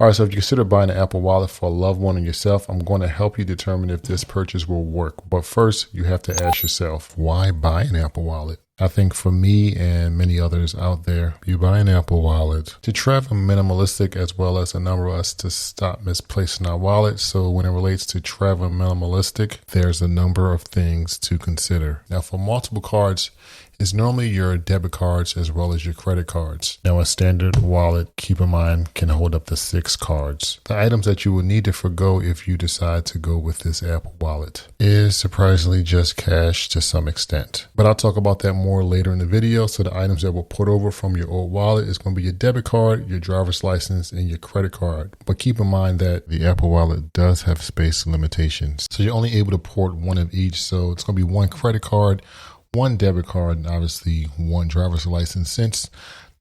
All right, so if you consider buying an Apple Wallet for a loved one and yourself, I'm going to help you determine if this purchase will work. But first, you have to ask yourself, why buy an Apple Wallet? I think for me and many others out there, you buy an Apple Wallet to travel minimalistic, as well as a number of us to stop misplacing our wallets. So when it relates to travel minimalistic, there's a number of things to consider. Now, for multiple cards, it's normally your debit cards as well as your credit cards. Now, a standard wallet, keep in mind, can hold up to 6 cards. The items that you will need to forgo if you decide to go with this Apple Wallet is surprisingly just cash to some extent. But I'll talk about that more later in the video. So the items that will put over from your old wallet is going to be your debit card, your driver's license, and your credit card. But keep in mind that the Apple Wallet does have space limitations. So you're only able to port one of each. So it's going to be one credit card, one debit card, and obviously one driver's license, since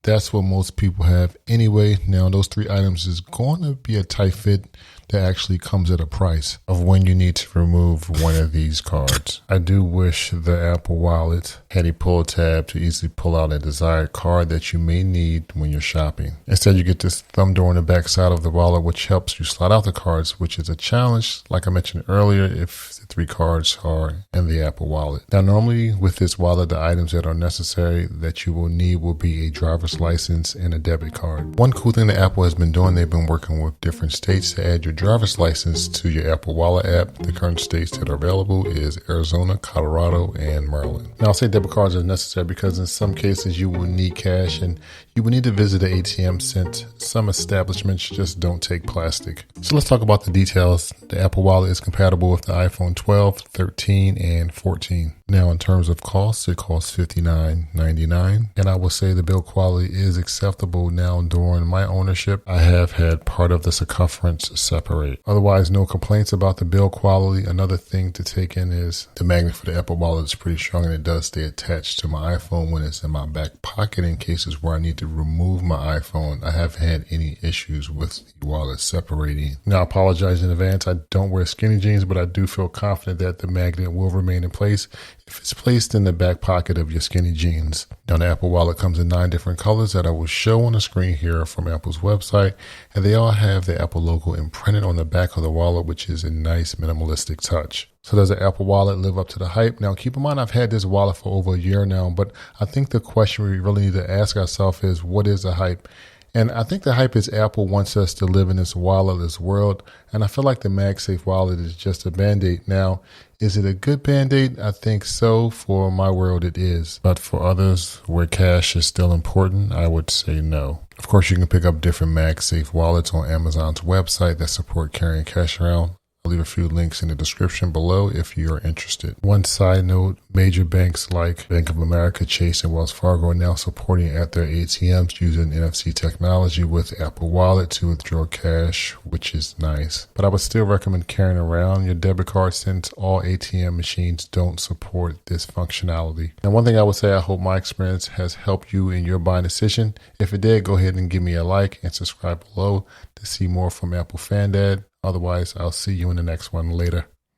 that's what most people have anyway. Now, those 3 items is going to be a tight fit that actually comes at a price of when you need to remove one of these cards. I do wish the Apple Wallet had a pull tab to easily pull out a desired card that you may need when you're shopping. Instead, you get this thumb door on the back side of the wallet, which helps you slide out the cards, which is a challenge, like I mentioned earlier, if the 3 cards are in the Apple Wallet. Now, normally with this wallet, the items that are necessary that you will need will be a driver's license and a debit card. One cool thing that Apple has been doing, they've been working with different states to add your driver's license to your Apple Wallet app. The current states that are available is Arizona, Colorado, and Maryland. Now, I'll say debit cards are necessary because in some cases you will need cash and you will need to visit the ATM, since some establishments just don't take plastic. So let's talk about the details. The Apple Wallet is compatible with the iPhone 12, 13, and 14. Now, in terms of cost, it costs $59.99, and I will say the build quality is acceptable. Now, during my ownership, I have had part of the circumference separate. Otherwise, no complaints about the build quality. Another thing to take in is the magnet for the Apple Wallet is pretty strong, and it does stay attached to my iPhone when it's in my back pocket in cases where I need to remove my iPhone. I haven't had any issues with the wallet separating. Now, I apologize in advance. I don't wear skinny jeans, but I do feel confident that the magnet will remain in place if it's placed in the back pocket of your skinny jeans. Now, the Apple Wallet comes in 9 different colors that I will show on the screen here from Apple's website, and they all have the Apple logo imprinted on the back of the wallet, which is a nice minimalistic touch. So does the Apple Wallet live up to the hype? Now, keep in mind, I've had this wallet for over a year now, but I think the question we really need to ask ourselves is, what is the hype? And I think the hype is Apple wants us to live in this walletless world. And I feel like the MagSafe wallet is just a Band-Aid. Now, is it a good Band-Aid? I think so. For my world, it is. But for others where cash is still important, I would say no. Of course, you can pick up different MagSafe wallets on Amazon's website that support carrying cash around. I'll leave a few links in the description below if you are interested. One side note, major banks like Bank of America, Chase, and Wells Fargo are now supporting at their ATMs using NFC technology with Apple Wallet to withdraw cash, which is nice. But I would still recommend carrying around your debit card, since all ATM machines don't support this functionality. And one thing I would say, I hope my experience has helped you in your buying decision. If it did, go ahead and give me a like and subscribe below to see more from Apple Fan Dad. Otherwise, I'll see you in the next one later.